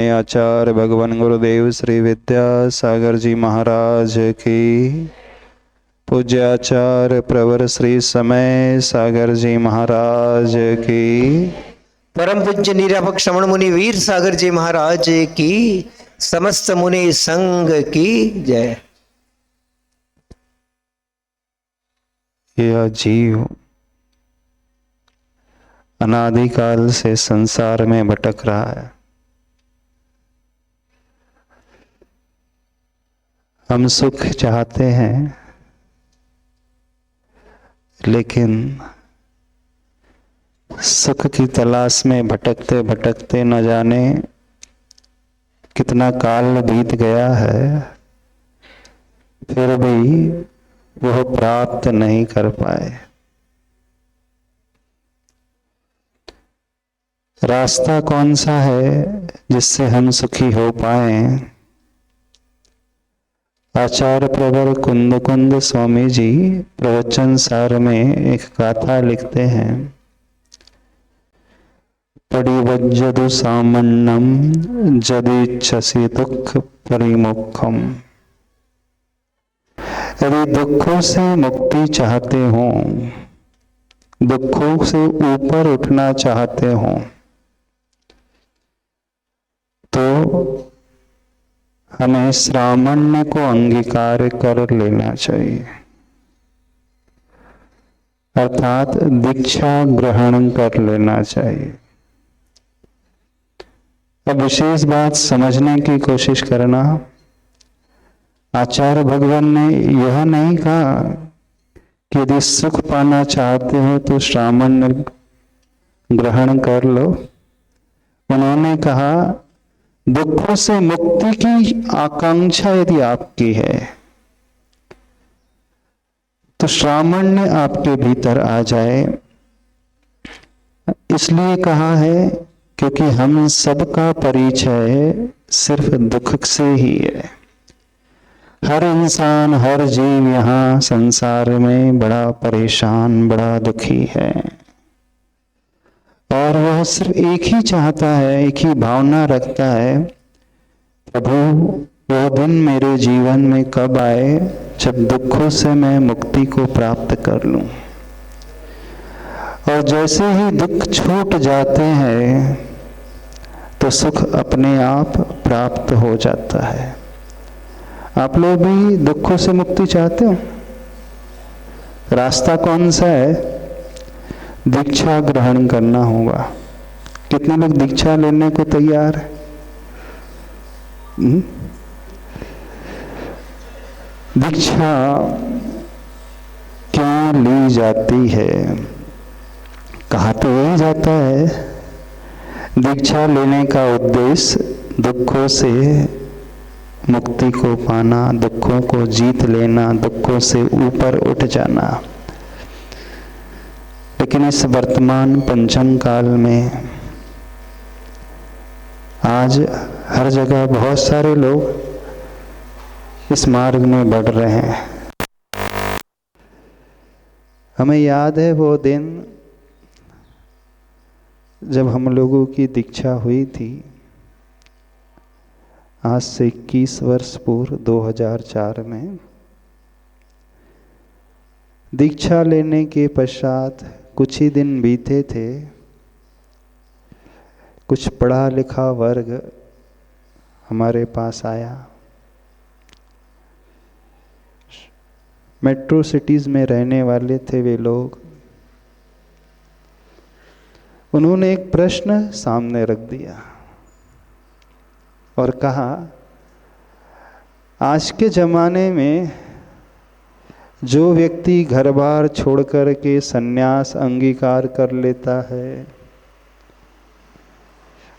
आचार्य भगवान गुरुदेव श्री विद्यासागर जी महाराज की, पूज्य आचार्य प्रवर श्री समय सागर जी महाराज की, परम पूज्य निरापक श्रवण मुनि वीर सागर जी महाराज की, समस्त मुनि संघ की जय। यह जीव अनादिकाल से संसार में भटक रहा है। हम सुख चाहते हैं, लेकिन सुख की तलाश में भटकते भटकते न जाने कितना काल बीत गया है, फिर भी वह प्राप्त नहीं कर पाए। रास्ता कौन सा है जिससे हम सुखी हो पाए? आचार्य प्रवर कुंद कुंद स्वामी जी प्रवचन सार में एक गाथा लिखते हैं। परिवज्जतु सामन्नम जदिच्छसि दुख परिमुखम। यदि दुखों से मुक्ति चाहते हो, दुखों से ऊपर उठना चाहते हो, तो हमें श्रामण्य को अंगीकार कर लेना चाहिए, अर्थात दीक्षा ग्रहण कर लेना चाहिए। अब विशेष बात समझने की कोशिश करना। आचार्य भगवान ने यह नहीं कहा कि यदि सुख पाना चाहते हो तो श्रामण्य ग्रहण कर लो। उन्होंने कहा दुखों से मुक्ति की आकांक्षा यदि आपकी है तो श्रामण्य आपके भीतर आ जाए। इसलिए कहा है क्योंकि हम सबका परिचय सिर्फ दुख से ही है। हर इंसान, हर जीव यहाँ संसार में बड़ा परेशान, बड़ा दुखी है, और वह सिर्फ एक ही चाहता है, एक ही भावना रखता है, प्रभु वह दिन मेरे जीवन में कब आए जब दुखों से मैं मुक्ति को प्राप्त कर लूं। और जैसे ही दुख छूट जाते हैं तो सुख अपने आप प्राप्त हो जाता है। आप लोग भी दुखों से मुक्ति चाहते हो? रास्ता कौन सा है? दीक्षा ग्रहण करना होगा। कितने लोग दीक्षा लेने को तैयार है? दीक्षा क्यों ली जाती है? कहा तो यही जाता है, दीक्षा लेने का उद्देश्य दुखों से मुक्ति को पाना, दुखों को जीत लेना, दुखों से ऊपर उठ जाना। लेकिन इस वर्तमान पंचम काल में आज हर जगह बहुत सारे लोग इस मार्ग में बढ़ रहे हैं। हमें याद है वो दिन जब हम लोगों की दीक्षा हुई थी, आज से 21 वर्ष पूर्व 2004 में। दीक्षा लेने के पश्चात कुछ ही दिन बीते थे, कुछ पढ़ा लिखा वर्ग हमारे पास आया। मेट्रो सिटीज में रहने वाले थे वे लोग। उन्होंने एक प्रश्न सामने रख दिया और कहा, आज के जमाने में जो व्यक्ति घर बार छोड़ कर के संन्यास अंगीकार कर लेता है,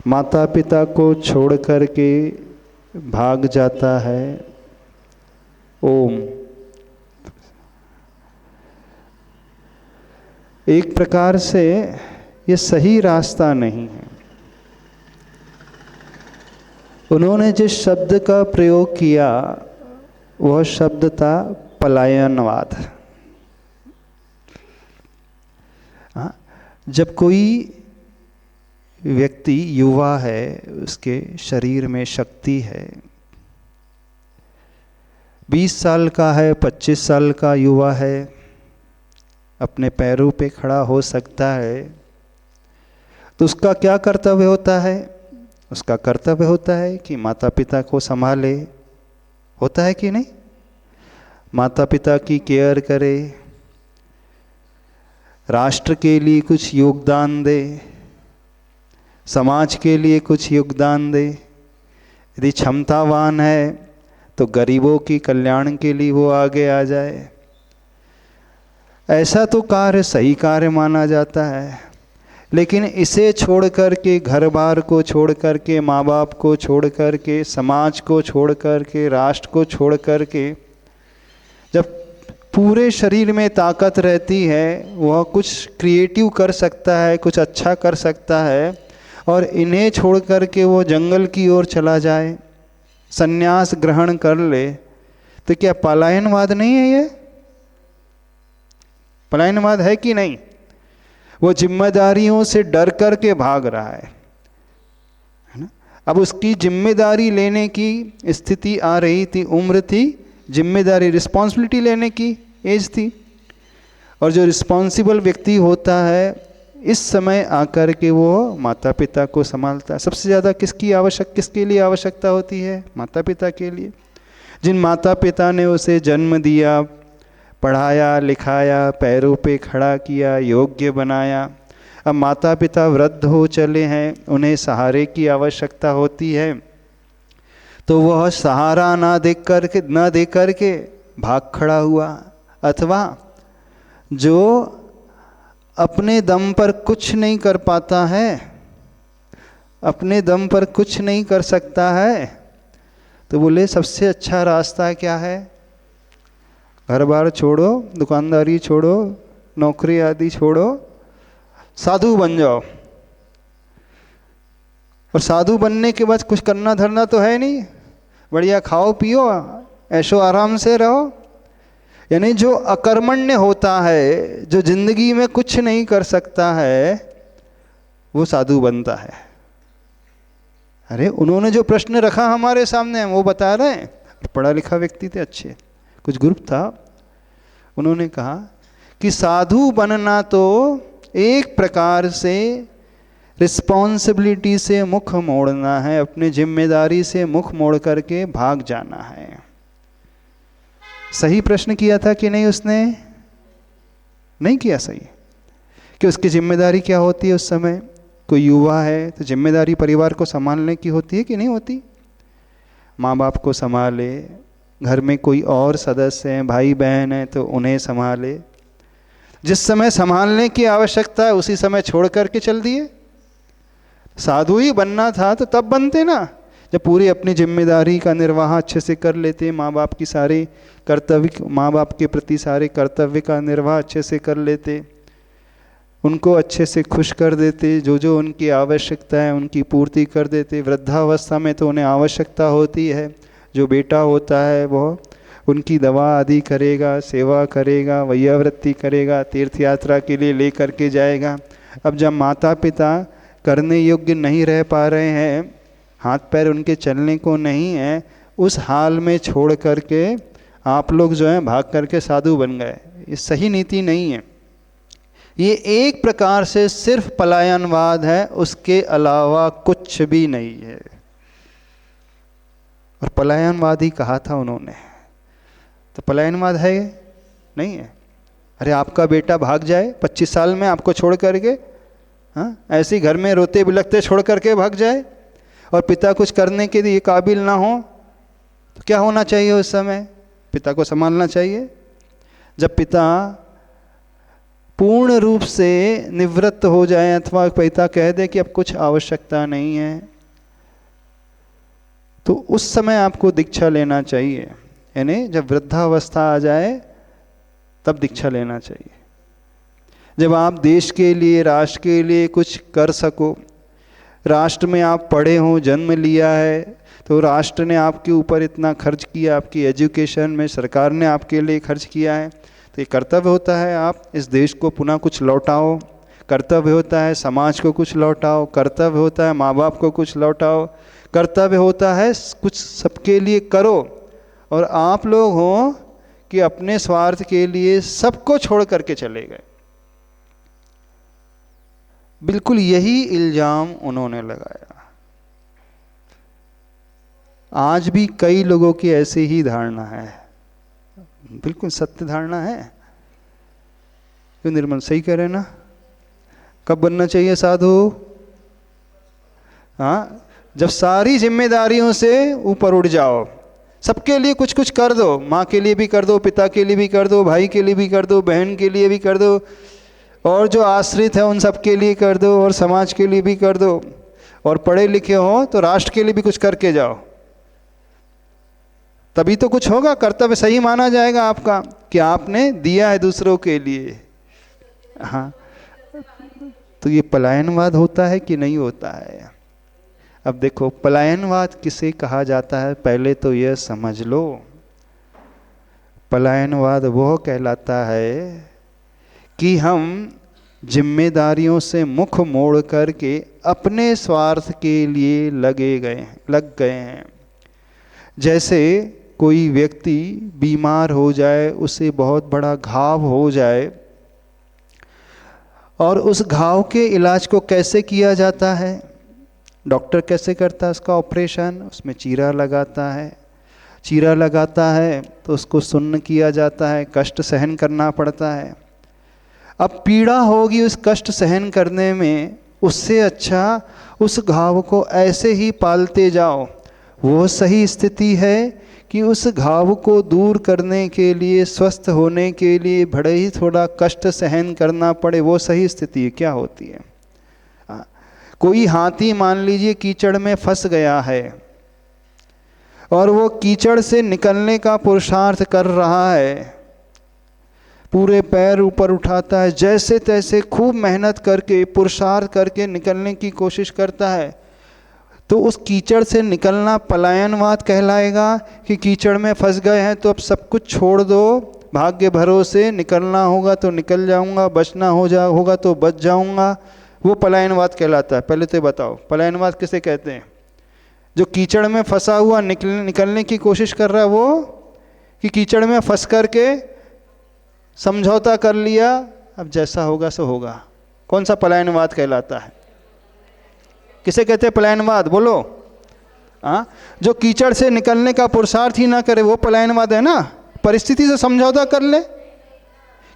माता पिता को छोड़ कर के भाग जाता है, ओम, एक प्रकार से ये सही रास्ता नहीं है। उन्होंने जिस शब्द का प्रयोग किया वह शब्द था पलायनवाद। जब कोई व्यक्ति युवा है, उसके शरीर में शक्ति है, 20 साल का है, 25 साल का युवा है, अपने पैरों पे खड़ा हो सकता है, तो उसका क्या कर्तव्य होता है? उसका कर्तव्य होता है कि माता पिता को संभाले, होता है कि नहीं? माता पिता की केयर करे, राष्ट्र के लिए कुछ योगदान दे, समाज के लिए कुछ योगदान दे, यदि क्षमतावान है तो गरीबों की कल्याण के लिए वो आगे आ जाए। ऐसा तो कार्य सही कार्य माना जाता है, लेकिन इसे छोड़ कर के, घर बार को छोड़ कर के, माँ बाप को छोड़ कर के, समाज को छोड़ कर के, राष्ट्र को छोड़ कर के, जब पूरे शरीर में ताकत रहती है, वह कुछ क्रिएटिव कर सकता है, कुछ अच्छा कर सकता है, और इन्हें छोड़ कर के वो जंगल की ओर चला जाए, संन्यास ग्रहण कर ले, तो क्या पलायनवाद नहीं है? ये पलायनवाद है कि नहीं? वो जिम्मेदारियों से डर कर के भाग रहा है ना? अब उसकी जिम्मेदारी लेने की स्थिति आ रही थी, उम्र थी, जिम्मेदारी रिस्पॉन्सिबिलिटी लेने की एज थी, और जो रिस्पॉन्सिबल व्यक्ति होता है, इस समय आकर के वो माता पिता को संभालता है। सबसे ज़्यादा किसके लिए आवश्यकता होती है? माता पिता के लिए। जिन माता पिता ने उसे जन्म दिया, पढ़ाया लिखाया, पैरों पे खड़ा किया, योग्य बनाया, अब माता पिता वृद्ध हो चले हैं, उन्हें सहारे की आवश्यकता होती है, तो वह सहारा ना दे करके भाग खड़ा हुआ, अथवा जो अपने दम पर कुछ नहीं कर पाता है, अपने दम पर कुछ नहीं कर सकता है, तो बोले सबसे अच्छा रास्ता क्या है? घर बार छोड़ो, दुकानदारी छोड़ो, नौकरी आदि छोड़ो, साधु बन जाओ। और साधु बनने के बाद कुछ करना धरना तो है नहीं, बढ़िया खाओ पियो, ऐशो आराम से रहो। यानी जो अकर्मण्य होता है, जो जिंदगी में कुछ नहीं कर सकता है, वो साधु बनता है। अरे उन्होंने जो प्रश्न रखा हमारे सामने, वो बता रहे हैं, पढ़ा लिखा व्यक्ति थे, अच्छे, कुछ ग्रुप था, उन्होंने कहा कि साधु बनना तो एक प्रकार से रिस्पॉन्सिबिलिटी से मुख मोड़ना है, अपनी जिम्मेदारी से मुख मोड़ करके भाग जाना है। सही प्रश्न किया था कि नहीं? उसने नहीं किया सही, कि उसकी जिम्मेदारी क्या होती है उस समय? कोई युवा है तो जिम्मेदारी परिवार को संभालने की होती है कि नहीं होती? माँ बाप को संभाले, घर में कोई और सदस्य हैं, भाई बहन हैं, तो उन्हें संभाले। जिस समय संभालने की आवश्यकता है उसी समय छोड़ करके चल दिए। साधु ही बनना था तो तब बनते ना, जब पूरी अपनी जिम्मेदारी का निर्वाह अच्छे से कर लेते, माँ बाप की सारे कर्तव्य, माँ बाप के प्रति सारे कर्तव्य का निर्वाह अच्छे से कर लेते, उनको अच्छे से खुश कर देते, जो जो उनकी आवश्यकता है उनकी पूर्ति कर देते। वृद्धावस्था में तो उन्हें आवश्यकता होती है, जो बेटा होता है वह उनकी दवा आदि करेगा, सेवा करेगा, वैयावृत्ति करेगा, तीर्थ यात्रा के लिए ले करके जाएगा। अब जब माता पिता करने योग्य नहीं रह पा रहे हैं, हाथ पैर उनके चलने को नहीं है, उस हाल में छोड़ करके आप लोग जो हैं भाग करके साधु बन गए। ये सही नीति नहीं है। ये एक प्रकार से सिर्फ पलायनवाद है, उसके अलावा कुछ भी नहीं है। और पलायनवाद ही कहा था उन्होंने, तो पलायनवाद है नहीं है। अरे आपका बेटा भाग जाए 25 साल में आपको छोड़ करके, हाँ, ऐसे घर में रोते बिलखते छोड़ करके भाग जाए, और पिता कुछ करने के लिए काबिल ना हो, तो क्या होना चाहिए उस समय? पिता को संभालना चाहिए। जब पिता पूर्ण रूप से निवृत्त हो जाए, अथवा पिता कह दे कि अब कुछ आवश्यकता नहीं है, तो उस समय आपको दीक्षा लेना चाहिए। यानी जब वृद्धावस्था आ जाए तब दीक्षा लेना चाहिए। जब आप देश के लिए, राष्ट्र के लिए कुछ कर सको, राष्ट्र में आप पढ़े हों, जन्म लिया है, तो राष्ट्र ने आपके ऊपर इतना खर्च किया, आपकी एजुकेशन में सरकार ने आपके लिए खर्च किया है, तो ये कर्तव्य होता है आप इस देश को पुनः कुछ लौटाओ, कर्तव्य होता है समाज को कुछ लौटाओ, कर्तव्य होता है माँ बाप को कुछ लौटाओ, कर्तव्य होता है कुछ सबके लिए करो। और आप लोग हो कि अपने स्वार्थ के लिए सबको छोड़ करके चले गए। बिल्कुल यही इल्जाम उन्होंने लगाया। आज भी कई लोगों की ऐसी ही धारणा है, बिल्कुल सत्य धारणा है। क्यों निर्मल, सही कह रहे ना? कब बनना चाहिए साधु? हाँ, जब सारी जिम्मेदारियों से ऊपर उठ जाओ, सबके लिए कुछ कुछ कर दो, माँ के लिए भी कर दो, पिता के लिए भी कर दो, भाई के लिए भी कर दो, बहन के लिए भी कर दो, और जो आश्रित है उन सब के लिए कर दो, और समाज के लिए भी कर दो, और पढ़े लिखे हो तो राष्ट्र के लिए भी कुछ करके जाओ, तभी तो कुछ होगा। कर्तव्य सही माना जाएगा आपका कि आपने दिया है दूसरों के लिए। हाँ, तो ये पलायनवाद होता है कि नहीं होता है? अब देखो, पलायनवाद किसे कहा जाता है पहले तो यह समझ लो। पलायनवाद वह कहलाता है कि हम जिम्मेदारियों से मुख मोड़ करके अपने स्वार्थ के लिए लग गए हैं। जैसे कोई व्यक्ति बीमार हो जाए, उसे बहुत बड़ा घाव हो जाए, और उस घाव के इलाज को कैसे किया जाता है? डॉक्टर कैसे करता है उसका ऑपरेशन? उसमें चीरा लगाता है, चीरा लगाता है तो उसको सुन्न किया जाता है, कष्ट सहन करना पड़ता है। अब पीड़ा होगी उस कष्ट सहन करने में, उससे अच्छा उस घाव को ऐसे ही पालते जाओ। वो सही स्थिति है कि उस घाव को दूर करने के लिए, स्वस्थ होने के लिए बड़े ही थोड़ा कष्ट सहन करना पड़े, वो सही स्थिति क्या होती है? कोई हाथी मान लीजिए कीचड़ में फंस गया है और वो कीचड़ से निकलने का पुरुषार्थ कर रहा है, पूरे पैर ऊपर उठाता है, जैसे तैसे खूब मेहनत करके पुरुषार्थ करके निकलने की कोशिश करता है, तो उस कीचड़ से निकलना पलायनवाद कहलाएगा कि कीचड़ में फंस गए हैं तो अब सब कुछ छोड़ दो, भाग्य भरोसे निकलना होगा तो निकल जाऊंगा, बचना होगा तो बच जाऊंगा, वो पलायनवाद कहलाता है? पहले तो बताओ, पलायनवाद किसे कहते हैं? जो कीचड़ में फंसा हुआ निकलने की कोशिश कर रहा है, वो कि कीचड़ में फंस करके समझौता कर लिया, अब जैसा होगा सो होगा। कौन सा पलायनवाद कहलाता है? किसे कहते हैं पलायनवाद? बोलो। हाँ, जो कीचड़ से निकलने का पुरुषार्थ ही ना करे वो पलायनवाद है ना। परिस्थिति से समझौता कर ले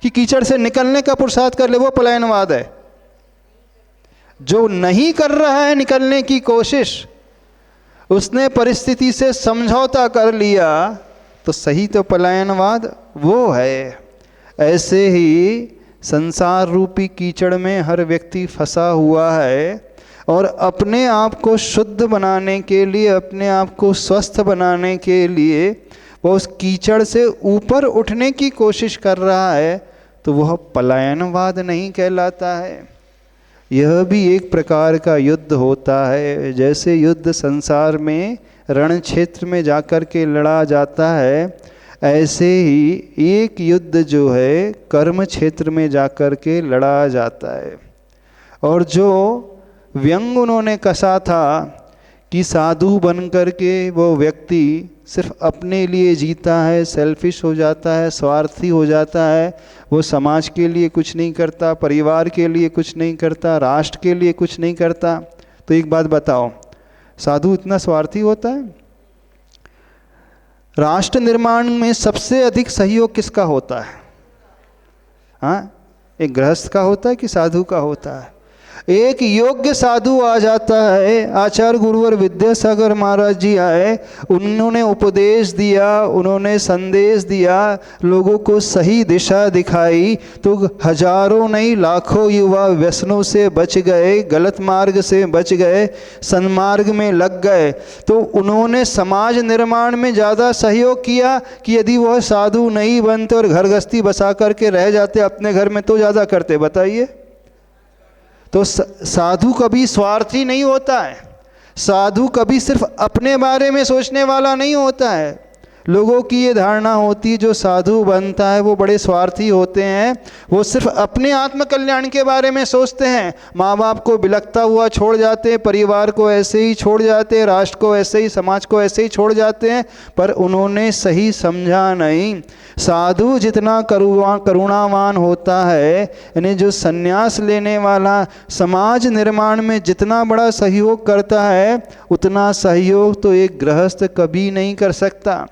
कि कीचड़ से निकलने का पुरुषार्थ कर ले, वो पलायनवाद है। जो नहीं कर रहा है निकलने की कोशिश, उसने परिस्थिति से समझौता कर लिया, तो सही तो पलायनवाद वो है। ऐसे ही संसार रूपी कीचड़ में हर व्यक्ति फंसा हुआ है और अपने आप को शुद्ध बनाने के लिए, अपने आप को स्वस्थ बनाने के लिए वो उस कीचड़ से ऊपर उठने की कोशिश कर रहा है, तो वह पलायनवाद नहीं कहलाता है। यह भी एक प्रकार का युद्ध होता है। जैसे युद्ध संसार में रण क्षेत्र में जाकर के लड़ा जाता है, ऐसे ही एक युद्ध जो है कर्म क्षेत्र में जाकर के लड़ा जाता है। और जो व्यंग उन्होंने कसा था कि साधु बन करके वो व्यक्ति सिर्फ अपने लिए जीता है, सेल्फिश हो जाता है, स्वार्थी हो जाता है, वो समाज के लिए कुछ नहीं करता, परिवार के लिए कुछ नहीं करता, राष्ट्र के लिए कुछ नहीं करता। तो एक बात बताओ, साधु इतना स्वार्थी होता है? राष्ट्र निर्माण में सबसे अधिक सहयोग किसका होता है? हाँ, एक गृहस्थ का होता है कि साधु का होता है? एक योग्य साधु आ जाता है, आचार्य गुरुवर विद्यासागर महाराज जी आए, उन्होंने उपदेश दिया, उन्होंने संदेश दिया, लोगों को सही दिशा दिखाई, तो हजारों नहीं लाखों युवा व्यसनों से बच गए, गलत मार्ग से बच गए, सन्मार्ग में लग गए। तो उन्होंने समाज निर्माण में ज़्यादा सहयोग किया कि यदि वह साधु नहीं बनते और घर गृहस्थी बसा करके रह जाते अपने घर में, तो ज़्यादा करते? बताइए। तो साधु कभी स्वार्थी नहीं होता है, साधु कभी सिर्फ अपने बारे में सोचने वाला नहीं होता है। लोगों की ये धारणा होती है जो साधु बनता है वो बड़े स्वार्थी होते हैं, वो सिर्फ अपने आत्म कल्याण के बारे में सोचते हैं। माँ बाप को बिलखता हुआ छोड़ जाते हैं, परिवार को ऐसे ही छोड़ जाते हैं, राष्ट्र को ऐसे ही, समाज को ऐसे ही छोड़ जाते हैं, पर उन्होंने सही समझा नहीं। साधु जितना करुणावान होता है, यानी जो संन्यास लेने वाला समाज निर्माण में जितना बड़ा सहयोग करता है, उतना सहयोग तो एक गृहस्थ कभी नहीं कर सकता।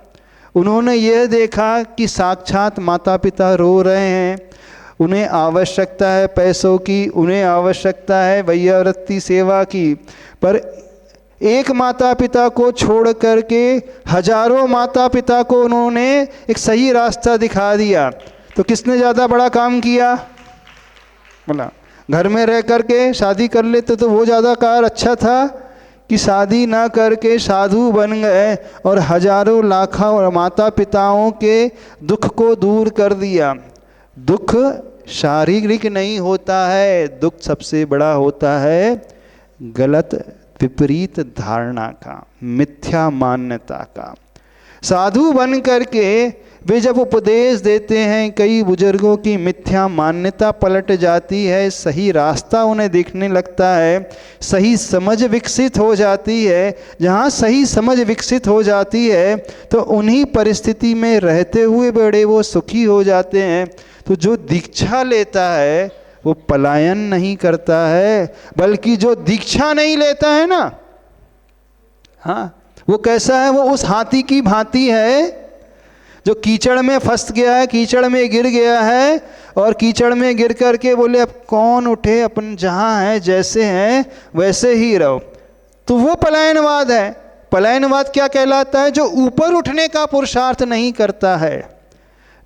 उन्होंने यह देखा कि साक्षात माता पिता रो रहे हैं, उन्हें आवश्यकता है पैसों की, उन्हें आवश्यकता है वैयावृत्ति सेवा की, पर एक माता पिता को छोड़ करके हजारों माता पिता को उन्होंने एक सही रास्ता दिखा दिया। तो किसने ज़्यादा बड़ा काम किया? बोला घर में रह करके शादी कर लेते तो वो ज़्यादा कार अच्छा था कि शादी ना करके साधु बन गए और हजारों लाखों माता पिताओं के दुख को दूर कर दिया। दुख शारीरिक नहीं होता है, दुख सबसे बड़ा होता है गलत विपरीत धारणा का, मिथ्या मान्यता का। साधु बन करके वे जब उपदेश देते हैं, कई बुजुर्गों की मिथ्या मान्यता पलट जाती है, सही रास्ता उन्हें दिखने लगता है, सही समझ विकसित हो जाती है। जहाँ सही समझ विकसित हो जाती है तो उन्हीं परिस्थिति में रहते हुए बड़े वो सुखी हो जाते हैं। तो जो दीक्षा लेता है वो पलायन नहीं करता है, बल्कि जो दीक्षा नहीं लेता है ना, हाँ, वो कैसा है? वो उस हाथी की भांति है जो कीचड़ में फंस गया है, कीचड़ में गिर गया है और कीचड़ में गिर करके बोले अब कौन उठे, अपन जहाँ हैं जैसे हैं वैसे ही रहो। तो वो पलायनवाद है। पलायनवाद क्या कहलाता है? जो ऊपर उठने का पुरुषार्थ नहीं करता है,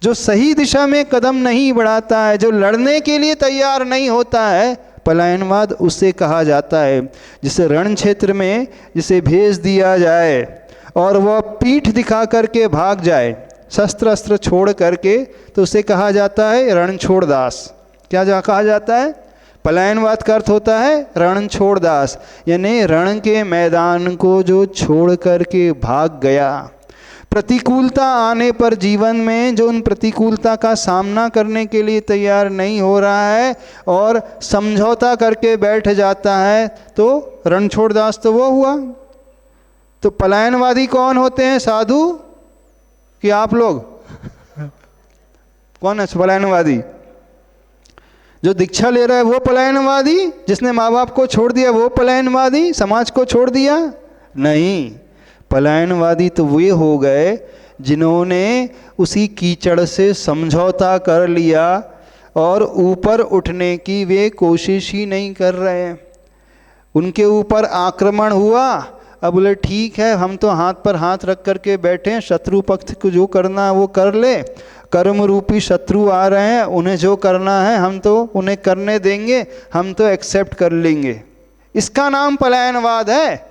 जो सही दिशा में कदम नहीं बढ़ाता है, जो लड़ने के लिए तैयार नहीं होता है, पलायनवाद उसे कहा जाता है। जिसे रण क्षेत्र में जिसे भेज दिया जाए और वह पीठ दिखा करके भाग जाए, शस्त्र अस्त्र छोड़ करके, तो उसे कहा जाता है रणछोड़ दास। क्या कहा जाता है? पलायनवाद का अर्थ होता है रणछोड़ दास, यानी रण के मैदान को जो छोड़ करके भाग गया। प्रतिकूलता आने पर जीवन में जो उन प्रतिकूलता का सामना करने के लिए तैयार नहीं हो रहा है और समझौता करके बैठ जाता है, तो रणछोड़ दास तो वो हुआ। तो पलायनवादी कौन होते हैं? साधु कि आप लोग? कौन है पलायनवादी? जो दीक्षा ले रहा है वो पलायनवादी? जिसने माँ बाप को छोड़ दिया वो पलायनवादी? समाज को छोड़ दिया? नहीं, पलायनवादी तो वे हो गए जिन्होंने उसी कीचड़ से समझौता कर लिया और ऊपर उठने की वे कोशिश ही नहीं कर रहे हैं। उनके ऊपर आक्रमण हुआ, अब बोले ठीक है हम तो हाथ पर हाथ रख करके बैठे हैं, शत्रु पक्ष को जो करना है वो कर ले, कर्म रूपी शत्रु आ रहे हैं, उन्हें जो करना है हम तो उन्हें करने देंगे, हम तो एक्सेप्ट कर लेंगे। इसका नाम पलायनवाद है,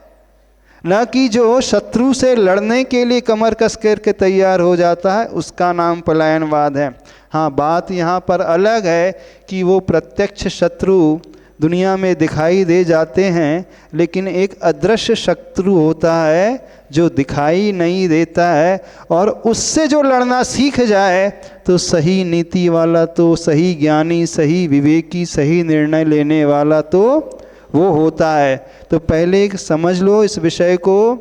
न कि जो शत्रु से लड़ने के लिए कमर कस करके तैयार हो जाता है उसका नाम पलायनवाद है। हाँ, बात यहाँ पर अलग है कि वो प्रत्यक्ष शत्रु दुनिया में दिखाई दे जाते हैं, लेकिन एक अदृश्य शत्रु होता है जो दिखाई नहीं देता है, और उससे जो लड़ना सीख जाए तो सही नीति वाला, तो सही ज्ञानी, सही विवेकी, सही निर्णय लेने वाला तो वो होता है। तो पहले एक समझ लो इस विषय को,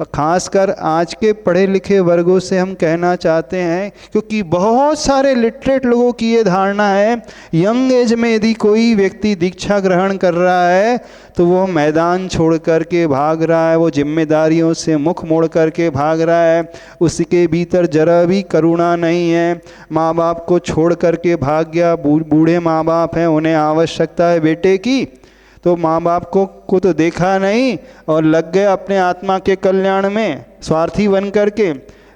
खासकर आज के पढ़े लिखे वर्गों से हम कहना चाहते हैं, क्योंकि बहुत सारे लिटरेट लोगों की ये धारणा है यंग एज में यदि कोई व्यक्ति दीक्षा ग्रहण कर रहा है तो वो मैदान छोड़ करके भाग रहा है, वो जिम्मेदारियों से मुख मोड़ करके भाग रहा है, उसके भीतर जरा भी करुणा नहीं है, माँ बाप को छोड़ करके भाग गया, बूढ़े माँ बाप हैं, उन्हें आवश्यकता है बेटे की, तो माँ बाप को तो देखा नहीं और लग गए अपने आत्मा के कल्याण में स्वार्थी बन करके।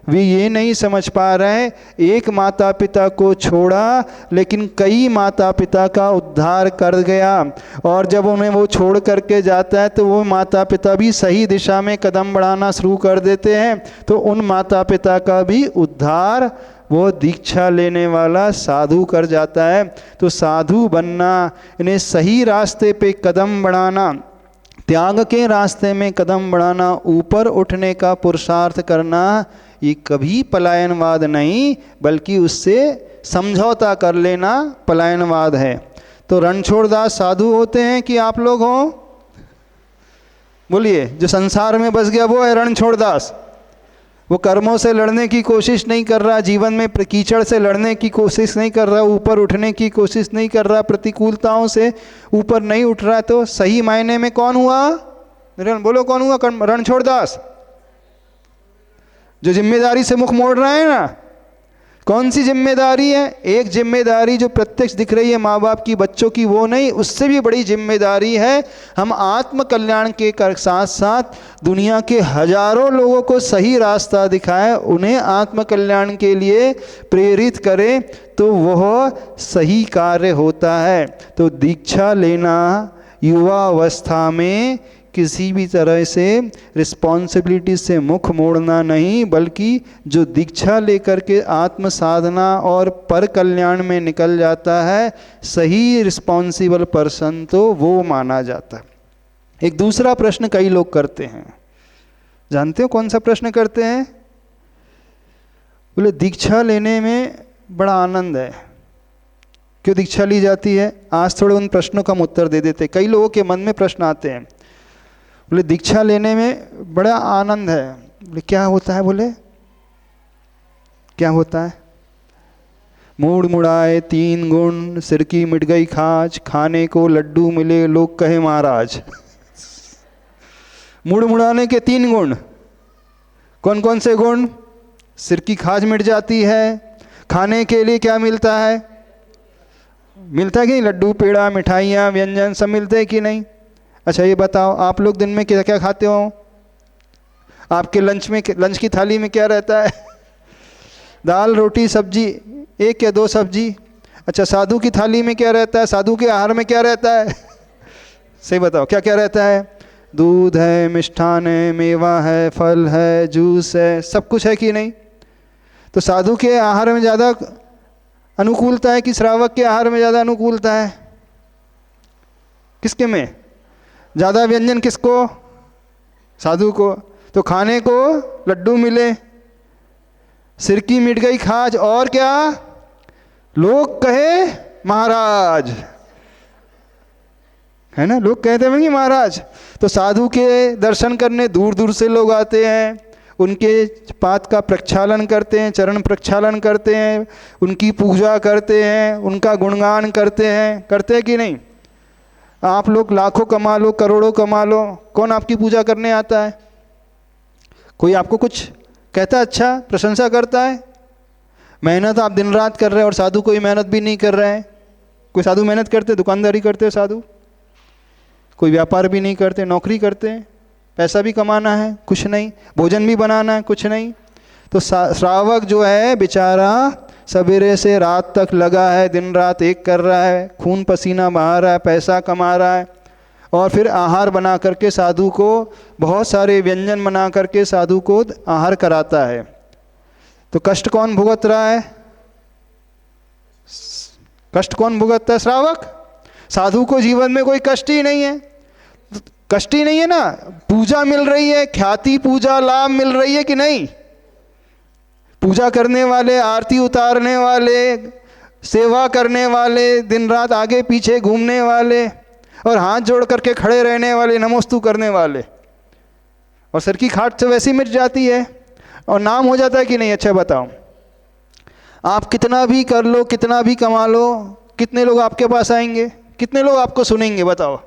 वे ये नहीं समझ पा रहे हैं, एक माता पिता को छोड़ा लेकिन कई माता पिता का उद्धार कर गया, और जब उन्हें वो छोड़ करके जाता है तो वो माता पिता भी सही दिशा में कदम बढ़ाना शुरू कर देते हैं, तो उन माता पिता का भी उद्धार वो दीक्षा लेने वाला साधु कर जाता है। तो साधु बनना, इन्हें सही रास्ते पे कदम बढ़ाना, त्याग के रास्ते में कदम बढ़ाना, ऊपर उठने का पुरुषार्थ करना, ये कभी पलायनवाद नहीं, बल्कि उससे समझौता कर लेना पलायनवाद है। तो रणछोड़दास साधु होते हैं कि आप लोग हो? बोलिए, जो संसार में बस गया वो है रणछोड़दास। वो कर्मों से लड़ने की कोशिश नहीं कर रहा, जीवन में कीचड़ से लड़ने की कोशिश नहीं कर रहा, ऊपर उठने की कोशिश नहीं कर रहा, प्रतिकूलताओं से ऊपर नहीं उठ रहा। तो सही मायने में कौन हुआ? बोलो कौन हुआ? रणछोड़दास। जो जिम्मेदारी से मुख मोड़ रहा है ना, कौन सी जिम्मेदारी है? एक जिम्मेदारी जो प्रत्यक्ष दिख रही है माँ बाप की, बच्चों की, वो नहीं, उससे भी बड़ी जिम्मेदारी है हम आत्म कल्याण के साथ साथ दुनिया के हजारों लोगों को सही रास्ता दिखाएं, उन्हें आत्म कल्याण के लिए प्रेरित करें, तो वह सही कार्य होता है। तो दीक्षा लेना युवा अवस्था में किसी भी तरह से रिस्पॉन्सिबिलिटी से मुख मोड़ना नहीं, बल्कि जो दीक्षा लेकर के आत्म साधना और पर कल्याण में निकल जाता है, सही रिस्पॉन्सिबल पर्सन तो वो माना जाता है। एक दूसरा प्रश्न कई लोग करते हैं, जानते हो कौन सा प्रश्न करते हैं? बोले दीक्षा लेने में बड़ा आनंद है, क्यों दीक्षा ली जाती है? आज थोड़े उन प्रश्नों का हम उत्तर दे देते। कई लोगों के मन में प्रश्न आते हैं, बोले दीक्षा लेने में बड़ा आनंद है। बोले क्या होता है? बोले क्या होता है? मूड मुड़ाए 3 गुण, सिर की मिट गई खाज, खाने को लड्डू मिले लोग कहे महाराज। मूड मुड़ाने के 3 गुण, कौन कौन से गुण? सिर की खाज मिट जाती है, खाने के लिए क्या मिलता है? मिलता है कि नहीं? लड्डू, पेड़ा, मिठाइयाँ, व्यंजन सब मिलते हैं कि नहीं? अच्छा ये बताओ, आप लोग दिन में क्या क्या खाते हो? आपके लंच की थाली में क्या रहता है? दाल, रोटी, सब्जी, 1 या 2 सब्जी। अच्छा, साधु की थाली में क्या रहता है? साधु के आहार में क्या रहता है? सही बताओ, क्या क्या रहता है? दूध है, मिष्ठान है, मेवा है, फल है, जूस है, सब कुछ है कि नहीं? तो साधु के आहार में ज़्यादा अनुकूलता है कि श्रावक के आहार में ज़्यादा अनुकूलता है? किसके में ज़्यादा व्यंजन? किसको? साधु को। तो खाने को लड्डू मिले, सिर की मिट गई खाज, और क्या? लोग कहे महाराज, है ना? लोग कहते हैं कि महाराज। तो साधु के दर्शन करने दूर दूर से लोग आते हैं, उनके पाद का प्रक्षालन करते हैं, चरण प्रक्षालन करते हैं, उनकी पूजा करते हैं, उनका गुणगान करते हैं कि नहीं? आप लोग लाखों कमा लो, करोड़ों कमा लो, कौन आपकी पूजा करने आता है? कोई आपको कुछ कहता है? अच्छा, प्रशंसा करता है? मेहनत आप दिन रात कर रहे हैं और साधु कोई मेहनत भी नहीं कर रहे हैं। कोई साधु मेहनत करते, दुकानदारी करते साधु? कोई व्यापार भी नहीं करते, नौकरी करते हैं, पैसा भी कमाना है, कुछ नहीं, भोजन भी बनाना है, कुछ नहीं। तो श्रावक जो है बेचारा सवेरे से रात तक लगा है, दिन रात एक कर रहा है, खून पसीना बहा रहा है, पैसा कमा रहा है, और फिर आहार बना करके साधु को, बहुत सारे व्यंजन बना करके साधु को आहार कराता है। तो कष्ट कौन भुगत रहा है? कष्ट कौन भुगतता है? श्रावक। साधु को जीवन में कोई कष्ट ही नहीं है, कष्ट ही नहीं है ना। पूजा मिल रही है, ख्याति, पूजा, लाभ मिल रही है कि नहीं? पूजा करने वाले, आरती उतारने वाले, सेवा करने वाले, दिन रात आगे पीछे घूमने वाले, और हाथ जोड़ करके खड़े रहने वाले, नमोस्तु करने वाले, और सर की खाट से वैसी मिट जाती है और नाम हो जाता है कि नहीं? अच्छा बताओ, आप कितना भी कर लो, कितना भी कमा लो, कितने लोग आपके पास आएंगे? कितने लोग आपको सुनेंगे? बताओ।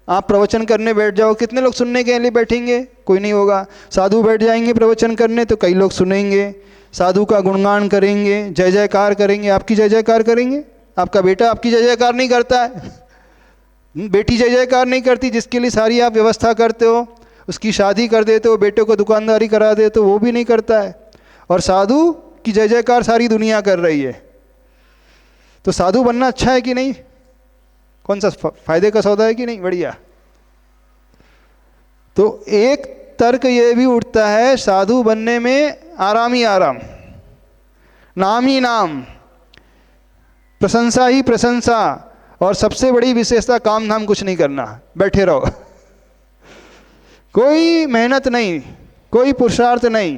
आप प्रवचन करने बैठ जाओ, कितने लोग सुनने के लिए बैठेंगे? कोई नहीं होगा। साधु बैठ जाएंगे प्रवचन करने तो कई लोग सुनेंगे, साधु का गुणगान करेंगे, जय जयकार करेंगे। आपकी जय जयकार करेंगे? आपका बेटा आपकी जय जयकार नहीं करता है, बेटी जय जयकार नहीं करती, जिसके लिए सारी आप व्यवस्था करते हो, उसकी शादी कर देते हो, बेटे को दुकानदारी करा देते हो, वो भी नहीं करता है, और साधु की जय जयकार सारी दुनिया कर रही है। तो साधु बनना अच्छा है कि नहीं? कौन सा फायदे का सौदा है कि नहीं? बढ़िया। तो एक तर्क ये भी उठता है, साधु बनने में आराम ही आराम, नाम ही नाम, प्रशंसा ही प्रशंसा, और सबसे बड़ी विशेषता काम धाम कुछ नहीं करना, बैठे रहो, कोई मेहनत नहीं, कोई पुरुषार्थ नहीं,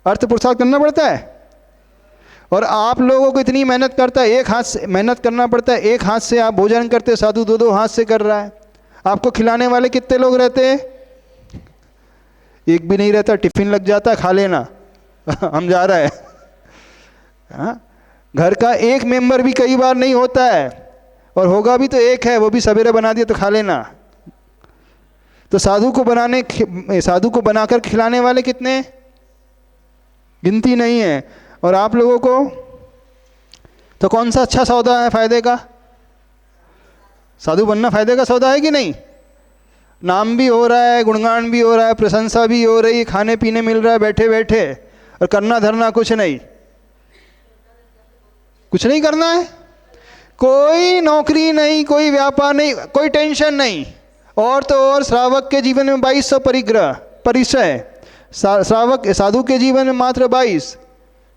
अर्थ पुरुषार्थ करना पड़ता है। और आप लोगों को इतनी मेहनत करता है, एक हाथ से मेहनत करना पड़ता है, एक हाथ से आप भोजन करते हो, साधु दो दो हाथ से कर रहा है। आपको खिलाने वाले कितने लोग रहते हैं? एक भी नहीं रहता, टिफिन लग जाता, खा लेना हम जा रहे हैं। हाँ, घर का एक मेंबर भी कई बार नहीं होता है, और होगा भी तो एक है, वो भी सवेरे बना दिया तो खा लेना। तो साधु को बनाकर खिलाने वाले कितने, गिनती नहीं है। और आप लोगों को तो कौन सा अच्छा सौदा है फायदे का? साधु बनना फायदे का सौदा है कि नहीं? नाम भी हो रहा है, गुणगान भी हो रहा है, प्रशंसा भी हो रही है, खाने पीने मिल रहा है बैठे बैठे, और करना धरना कुछ नहीं, कुछ नहीं करना है। कोई नौकरी नहीं, कोई व्यापार नहीं, कोई टेंशन नहीं। और तो और श्रावक के जीवन में 2200 परिचय, श्रावक साधु के जीवन में मात्र 22।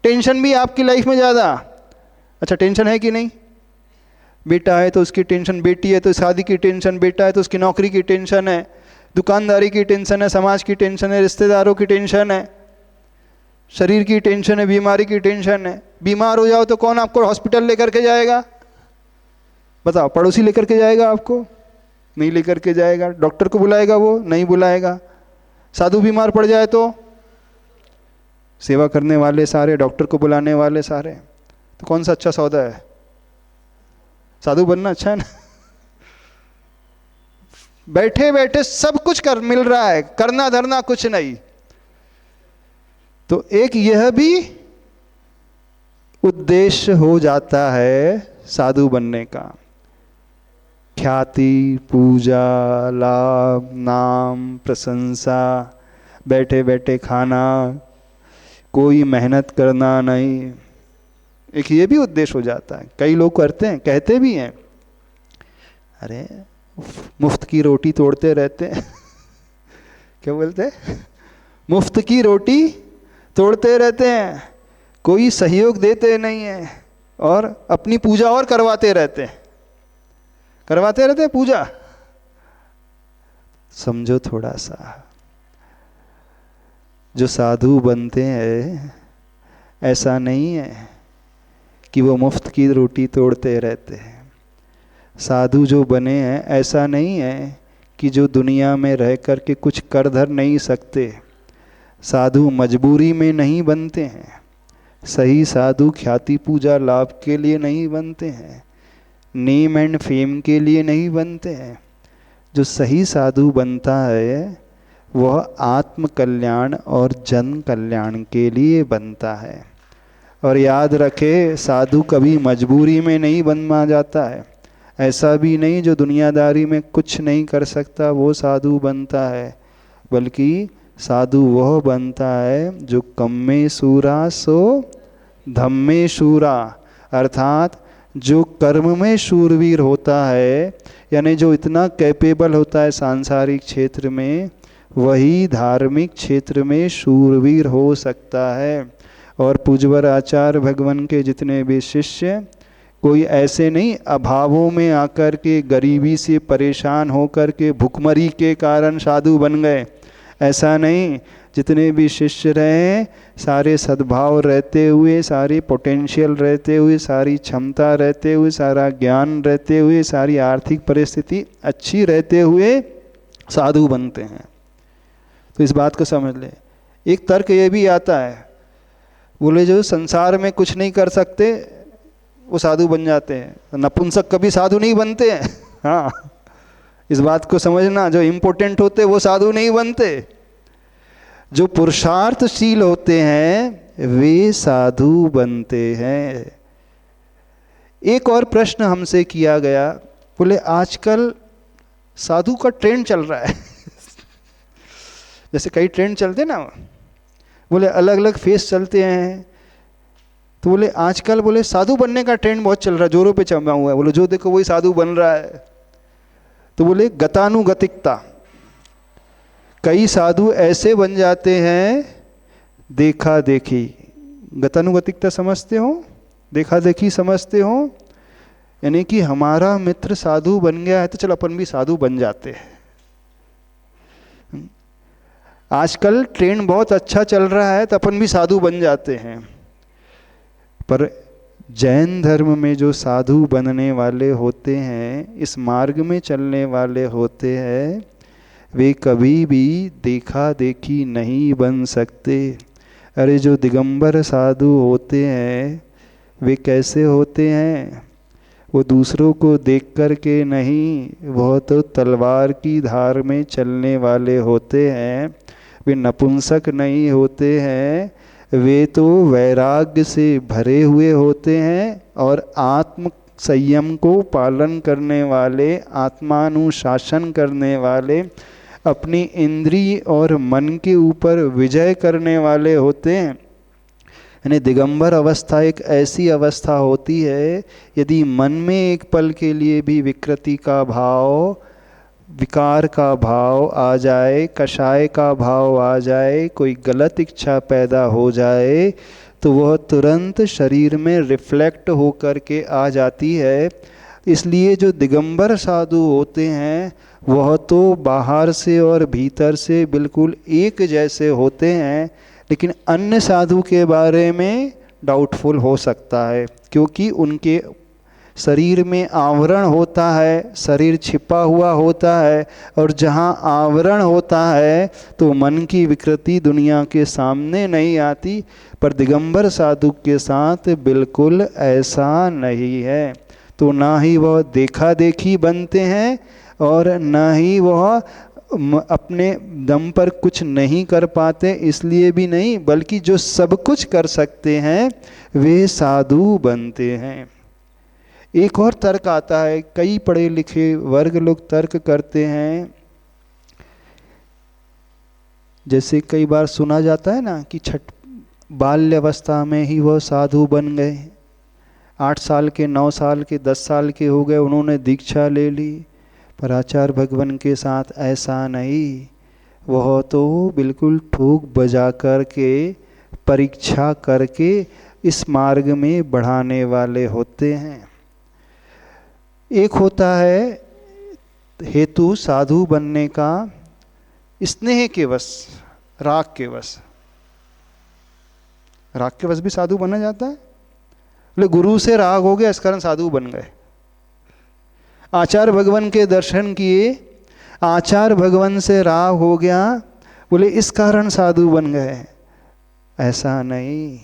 टेंशन भी आपकी लाइफ में ज़्यादा। अच्छा, टेंशन है कि नहीं? बेटा है तो उसकी टेंशन, बेटी है तो शादी की टेंशन, बेटा है तो उसकी नौकरी की टेंशन है, दुकानदारी की टेंशन है, समाज की टेंशन है, रिश्तेदारों की टेंशन है, शरीर की टेंशन है, बीमारी की टेंशन है। बीमार हो जाओ तो कौन आपको हॉस्पिटल लेकर के जाएगा? बताओ, पड़ोसी लेकर के जाएगा आपको? नहीं लेकर के जाएगा। डॉक्टर को बुलाएगा वो? नहीं बुलाएगा। साधु बीमार पड़ जाए तो सेवा करने वाले सारे, डॉक्टर को बुलाने वाले सारे। तो कौन सा अच्छा सौदा है? साधु बनना अच्छा है ना? बैठे बैठे सब कुछ कर मिल रहा है, करना धरना कुछ नहीं। तो एक यह भी उद्देश्य हो जाता है साधु बनने का। ख्याति, पूजा, लाभ, नाम, प्रशंसा, बैठे बैठे खाना, कोई मेहनत करना नहीं, एक ये भी उद्देश्य हो जाता है। कई लोग करते हैं, कहते भी हैं, अरे मुफ्त की रोटी तोड़ते रहते हैं क्या बोलते हैं? मुफ्त की रोटी तोड़ते रहते हैं, कोई सहयोग देते नहीं है, और अपनी पूजा और करवाते रहते हैं पूजा। समझो थोड़ा सा, जो साधु बनते हैं ऐसा नहीं है कि वो मुफ्त की रोटी तोड़ते रहते हैं। साधु जो बने हैं ऐसा नहीं है कि जो दुनिया में रह कर के कुछ कर धर नहीं सकते। साधु मजबूरी में नहीं बनते हैं। सही साधु ख्याति, पूजा, लाभ के लिए नहीं बनते हैं, नेम एंड फेम के लिए नहीं बनते हैं। जो सही साधु बनता है वह आत्म कल्याण और जन कल्याण के लिए बनता है। और याद रखे, साधु कभी मजबूरी में नहीं बनना जाता है। ऐसा भी नहीं जो दुनियादारी में कुछ नहीं कर सकता वो साधु बनता है, बल्कि साधु वह बनता है जो कम्मे शूरा सो धम्मे शूरा, अर्थात जो कर्म में शूरवीर होता है, यानी जो इतना कैपेबल होता है सांसारिक क्षेत्र में, वही धार्मिक क्षेत्र में शूरवीर हो सकता है। और पूज्यवर आचार्य भगवान के जितने भी शिष्य, कोई ऐसे नहीं अभावों में आकर के, गरीबी से परेशान होकर के, भुखमरी के कारण साधु बन गए, ऐसा नहीं। जितने भी शिष्य रहे, सारे सद्भाव रहते हुए, सारी पोटेंशियल रहते हुए, सारी क्षमता रहते हुए, सारा ज्ञान रहते हुए, सारी आर्थिक परिस्थिति अच्छी रहते हुए साधु बनते हैं। तो इस बात को समझ ले। एक तर्क ये भी आता है, बोले जो संसार में कुछ नहीं कर सकते वो साधु बन जाते हैं। नपुंसक कभी साधु नहीं बनते हैं। हाँ, इस बात को समझना, जो इम्पोर्टेंट होते वो साधु नहीं बनते। जो पुरुषार्थशील होते हैं वे साधु बनते हैं। एक और प्रश्न हमसे किया गया, बोले आजकल साधु का ट्रेंड चल रहा है जैसे कई ट्रेंड चलते ना, बोले अलग अलग फेस चलते हैं, तो बोले आजकल बोले साधु बनने का ट्रेंड बहुत चल रहा है, जोरों पे चमा हुआ है। बोले जो देखो वही साधु बन रहा है। तो बोले गतानुगतिकता, कई साधु ऐसे बन जाते हैं देखा देखी। गतानुगतिकता समझते हो? देखा देखी समझते हो? यानी कि हमारा मित्र साधु बन गया है तो चलो अपन भी साधु बन जाते हैं। आजकल ट्रेंड बहुत अच्छा चल रहा है तो अपन भी साधु बन जाते हैं, पर जैन धर्म में जो साधु बनने वाले होते हैं, इस मार्ग में चलने वाले होते हैं, वे कभी भी देखा देखी नहीं बन सकते। अरे जो दिगंबर साधु होते हैं वे कैसे होते हैं? वो दूसरों को देख कर के नहीं, वह तो तलवार की धार में चलने वाले होते हैं। वे नपुंसक नहीं होते हैं, वे तो वैराग्य से भरे हुए होते हैं और आत्म संयम को पालन करने वाले, आत्मानुशासन करने वाले, अपनी इंद्रिय और मन के ऊपर विजय करने वाले होते हैं। यानी दिगंबर अवस्था एक ऐसी अवस्था होती है, यदि मन में एक पल के लिए भी विकृति का भाव, विकार का भाव आ जाए, कषाय का भाव आ जाए, कोई गलत इच्छा पैदा हो जाए, तो वह तुरंत शरीर में रिफ्लेक्ट हो कर के आ जाती है। इसलिए जो दिगंबर साधु होते हैं वह तो बाहर से और भीतर से बिल्कुल एक जैसे होते हैं, लेकिन अन्य साधु के बारे में डाउटफुल हो सकता है, क्योंकि उनके शरीर में आवरण होता है, शरीर छिपा हुआ होता है, और जहाँ आवरण होता है तो मन की विकृति दुनिया के सामने नहीं आती। पर दिगंबर साधु के साथ बिल्कुल ऐसा नहीं है। तो ना ही वह देखा देखी बनते हैं और ना ही वह अपने दम पर कुछ नहीं कर पाते, इसलिए भी नहीं, बल्कि जो सब कुछ कर सकते हैं वे साधु बनते हैं। एक और तर्क आता है, कई पढ़े लिखे वर्ग लोग तर्क करते हैं, जैसे कई बार सुना जाता है ना कि बाल्यावस्था में ही वह साधु बन गए, 8 साल के, 9 साल के, 10 साल के हो गए, उन्होंने दीक्षा ले ली। पर आचार्य भगवान के साथ ऐसा नहीं, वह तो बिल्कुल ठोक बजा कर के, परीक्षा करके इस मार्ग में बढ़ाने वाले होते हैं। एक होता है हेतु साधु बनने का स्नेह के वश, राग के वश। राग के वश भी साधु बना जाता है। बोले गुरु से राग हो गया, इस कारण साधु बन गए। आचार्य भगवान के दर्शन किए, आचार्य भगवान से राग हो गया, बोले इस कारण साधु बन गए। ऐसा नहीं,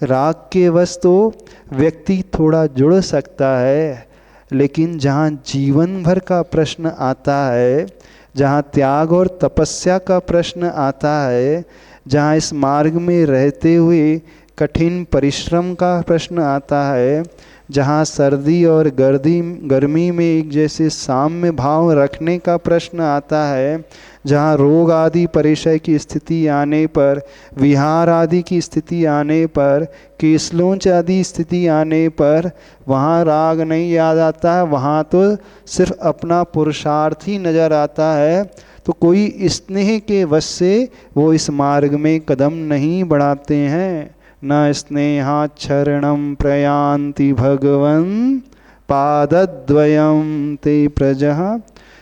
राग के वश तो व्यक्ति थोड़ा जुड़ सकता है, लेकिन जहाँ जीवन भर का प्रश्न आता है, जहाँ त्याग और तपस्या का प्रश्न आता है, जहाँ इस मार्ग में रहते हुए कठिन परिश्रम का प्रश्न आता है, जहाँ सर्दी और गर्मी में एक जैसे साम्य भाव रखने का प्रश्न आता है, जहाँ रोग आदि परिचय की स्थिति आने पर, विहार आदि की स्थिति आने पर, केसलोंच आदि स्थिति आने पर, वहाँ राग नहीं याद आता है, वहाँ तो सिर्फ अपना पुरुषार्थ ही नज़र आता है। तो कोई स्नेह के वश से वो इस मार्ग में कदम नहीं बढ़ाते हैं। न स्नेहाच्छरणं प्रयान्ति भगवन् पादद्वयं ते प्रजः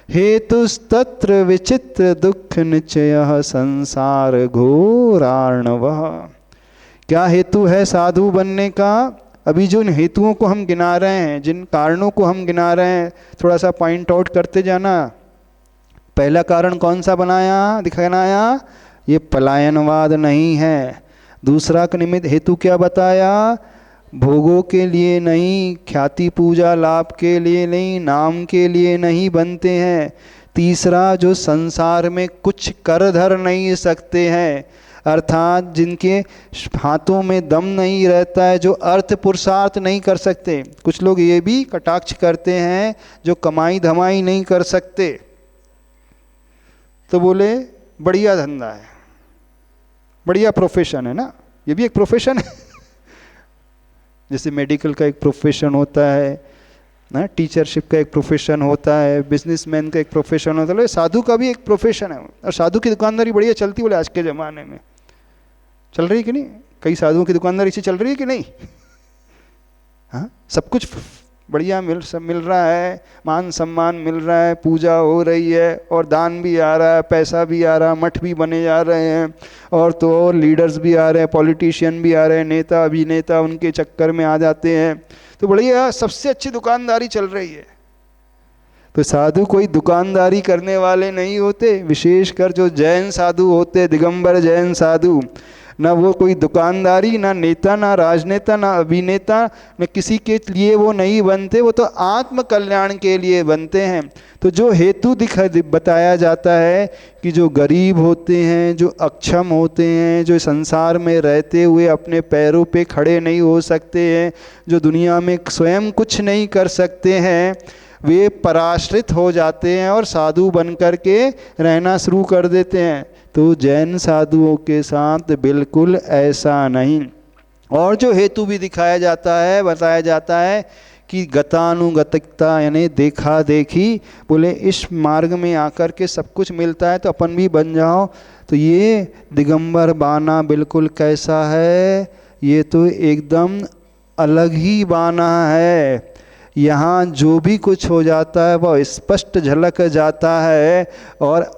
हेतुस्तत्र विचित्र दुख निचयः संसार घोरार्णवः। क्या हेतु है साधु बनने का? अभी जिन हेतुओं को हम गिना रहे हैं, जिन कारणों को हम गिना रहे हैं, थोड़ा सा पॉइंट आउट करते जाना। पहला कारण कौन सा दिखाया? ये पलायनवाद नहीं है। दूसरा का निमित्त हेतु क्या बताया? भोगों के लिए नहीं, ख्याति पूजा लाभ के लिए नहीं, नाम के लिए नहीं बनते हैं। तीसरा, जो संसार में कुछ कर धर नहीं सकते हैं, अर्थात जिनके हाथों में दम नहीं रहता है, जो अर्थ पुरुषार्थ नहीं कर सकते। कुछ लोग ये भी कटाक्ष करते हैं जो कमाई धमाई नहीं कर सकते, तो बोले बढ़िया धंधा है, बढ़िया प्रोफेशन है ना। ये भी एक प्रोफेशन है जैसे मेडिकल का एक प्रोफेशन होता है ना, टीचरशिप का एक प्रोफेशन होता है, बिजनेसमैन का एक प्रोफेशन होता है, साधु का भी एक प्रोफेशन है। और साधु की दुकानदारी बढ़िया चलती, बोले आज के ज़माने में चल रही कि नहीं? कई साधुओं की दुकानदारी इसी चल रही है कि नहीं? हाँ, सब कुछ बढ़िया मिल रहा है, मान सम्मान मिल रहा है, पूजा हो रही है और दान भी आ रहा है, पैसा भी आ रहा है, मठ भी बने जा रहे हैं और तो और लीडर्स भी आ रहे हैं, पॉलिटिशियन भी आ रहे हैं, नेता अभिनेता उनके चक्कर में आ जाते हैं, तो बढ़िया सबसे अच्छी दुकानदारी चल रही है। तो साधु कोई दुकानदारी करने वाले नहीं होते, विशेषकर जो जैन साधु होते, दिगंबर जैन साधु, ना वो कोई दुकानदारी, ना नेता, ना राजनेता, ना अभिनेता, न किसी के लिए वो नहीं बनते, वो तो आत्म कल्याण के लिए बनते हैं। तो जो हेतु बताया जाता है कि जो गरीब होते हैं, जो अक्षम होते हैं, जो संसार में रहते हुए अपने पैरों पे खड़े नहीं हो सकते हैं, जो दुनिया में स्वयं कुछ नहीं कर सकते हैं, वे पराश्रित हो जाते हैं और साधु बन कर के रहना शुरू कर देते हैं। तो जैन साधुओं के साथ बिल्कुल ऐसा नहीं। और जो हेतु भी दिखाया जाता है, बताया जाता है कि गतानुगतिकता यानी देखा देखी, बोले इस मार्ग में आकर के सब कुछ मिलता है तो अपन भी बन जाओ। तो ये दिगंबर बाना बिल्कुल कैसा है, ये तो एकदम अलग ही बाना है। यहाँ जो भी कुछ हो जाता है वह स्पष्ट झलक जाता है और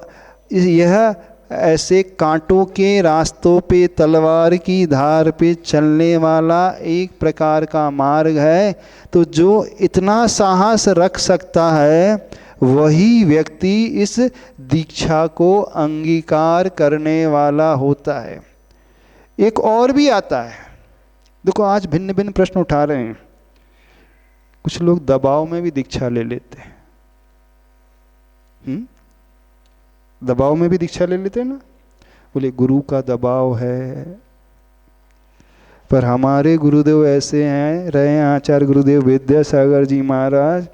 यह ऐसे कांटों के रास्तों पे तलवार की धार पे चलने वाला एक प्रकार का मार्ग है। तो जो इतना साहस रख सकता है वही व्यक्ति इस दीक्षा को अंगीकार करने वाला होता है। एक और भी आता है, देखो आज भिन्न भिन्न प्रश्न उठा रहे हैं। कुछ लोग दबाव में भी दीक्षा ले लेते हैं, दबाव में भी दीक्षा ले लेते हैं ना, बोले गुरु का दबाव है। पर हमारे गुरुदेव ऐसे हैं, रहे आचार्य गुरुदेव विद्यासागर जी महाराज,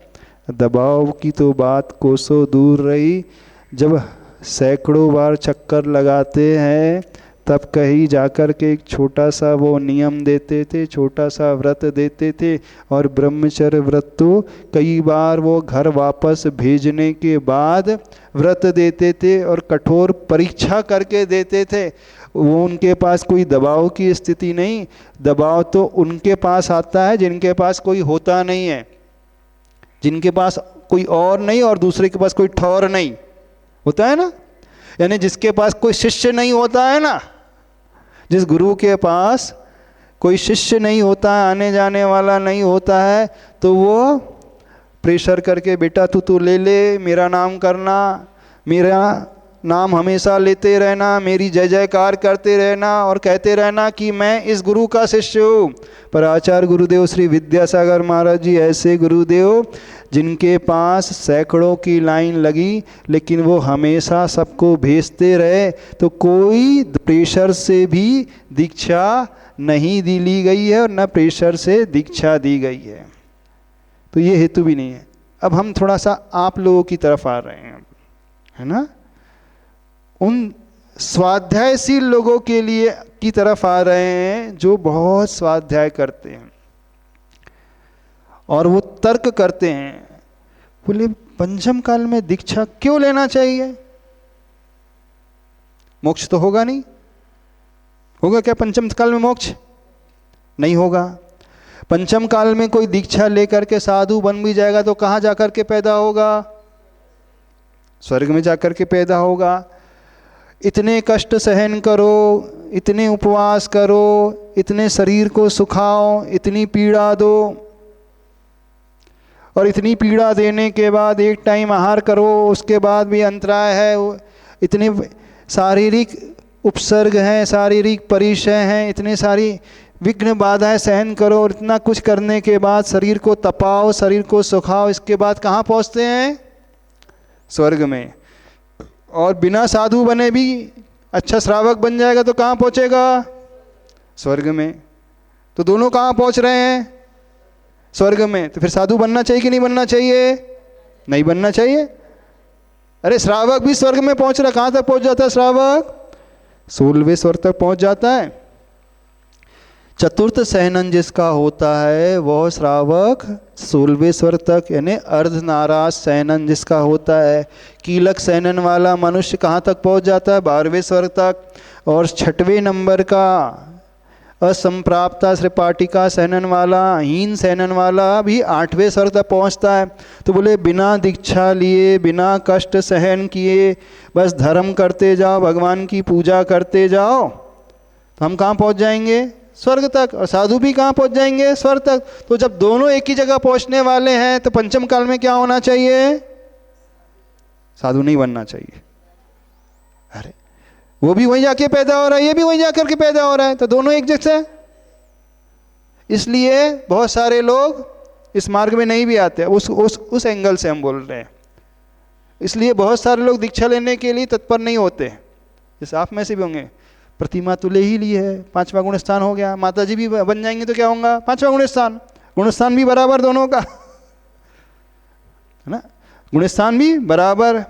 दबाव की तो बात कोसों दूर रही, जब सैकड़ों बार चक्कर लगाते हैं तब कहीं जाकर के एक छोटा सा वो नियम देते थे, छोटा सा व्रत देते थे। और ब्रह्मचर्य व्रत तो कई बार वो घर वापस भेजने के बाद व्रत देते थे और कठोर परीक्षा करके देते थे। वो उनके पास कोई दबाव की स्थिति नहीं, दबाव तो उनके पास आता है जिनके पास कोई होता नहीं है, जिनके पास कोई और नहीं और दूसरे के पास कोई ठौर नहीं होता है ना, यानी जिसके पास कोई शिष्य नहीं होता है ना, जिस गुरु के पास कोई शिष्य नहीं होता है, आने जाने वाला नहीं होता है, तो वो प्रेशर करके बेटा तू ले ले, मेरा नाम करना, मेरा नाम हमेशा लेते रहना, मेरी जय जयकार करते रहना और कहते रहना कि मैं इस गुरु का शिष्य हूँ। पर आचार्य गुरुदेव श्री विद्यासागर महाराज जी ऐसे गुरुदेव जिनके पास सैकड़ों की लाइन लगी लेकिन वो हमेशा सबको भेजते रहे, तो कोई प्रेशर से भी दीक्षा नहीं ली गई है और न प्रेशर से दीक्षा दी गई है। तो ये हेतु भी नहीं है। अब हम थोड़ा सा आप लोगों की तरफ आ रहे हैं, है ना, उन स्वाध्यायशील लोगों के लिए की तरफ आ रहे हैं जो बहुत स्वाध्याय करते हैं और वो तर्क करते हैं, बोले पंचम काल में दीक्षा क्यों लेना चाहिए, मोक्ष तो होगा नहीं, होगा क्या पंचम काल में मोक्ष? नहीं होगा। पंचम काल में कोई दीक्षा लेकर के साधु बन भी जाएगा तो कहाँ जाकर के पैदा होगा? स्वर्ग में जाकर के पैदा होगा। इतने कष्ट सहन करो, इतने उपवास करो, इतने शरीर को सुखाओ, इतनी पीड़ा दो और इतनी पीड़ा देने के बाद एक टाइम आहार करो, उसके बाद भी अंतराय है, इतने शारीरिक उपसर्ग हैं, शारीरिक परिचय हैं, इतने सारी विघ्न बाधाएं सहन करो और इतना कुछ करने के बाद शरीर को तपाओ, शरीर को सुखाओ, इसके बाद कहाँ पहुँचते हैं? स्वर्ग में। और बिना साधु बने भी अच्छा श्रावक बन जाएगा तो कहाँ पहुँचेगा? स्वर्ग में। तो दोनों कहाँ पहुँच रहे हैं? स्वर्ग में। तो फिर साधु बनना चाहिए कि नहीं बनना चाहिए? नहीं बनना चाहिए। अरे श्रावक भी स्वर्ग में पहुँच रहा, कहाँ तक पहुँच जाता है श्रावक? 16वें स्वर्ग तक पहुँच जाता है। चतुर्थ सहनन जिसका होता है वह श्रावक 16वें स्वर्ग तक यानी अर्धनाराज सहनन जिसका होता है। कीलक सहनन वाला मनुष्य कहाँ तक पहुँच जाता है? 12वें स्वर्ग तक। और 6वें नंबर का असंप्राप्ता श्रीपाटिका सहनन वाला, हीन सहनन वाला भी 8वें स्वर्ग तक पहुँचता है। तो बोले बिना दीक्षा लिए, बिना कष्ट सहन किए, बस धर्म करते जाओ, भगवान की पूजा करते जाओ, तो हम कहाँ पहुँच जाएंगे? स्वर्ग तक। और साधु भी कहाँ पहुँच जाएंगे? स्वर्ग तक। तो जब दोनों एक ही जगह पहुँचने वाले हैं तो पंचम काल में क्या होना चाहिए? साधु नहीं बनना चाहिए। अरे वो भी वहीं जाके पैदा हो रहा है, ये भी वहीं जाकर के पैदा हो रहा है, तो दोनों एक जैसे। इसलिए बहुत सारे लोग इस मार्ग में नहीं भी आते। उस एंगल से हम बोल रहे हैं। इसलिए बहुत सारे लोग दीक्षा लेने के लिए तत्पर नहीं होते। जैसे आप में से भी होंगे, प्रतिमा तो ले ही ली है, 5वां गुण स्थान हो गया, माता जी भी बन जाएंगे तो क्या होगा? 5वां गुण स्थान भी बराबर दोनों का, है ना? गुण स्थान भी बराबर,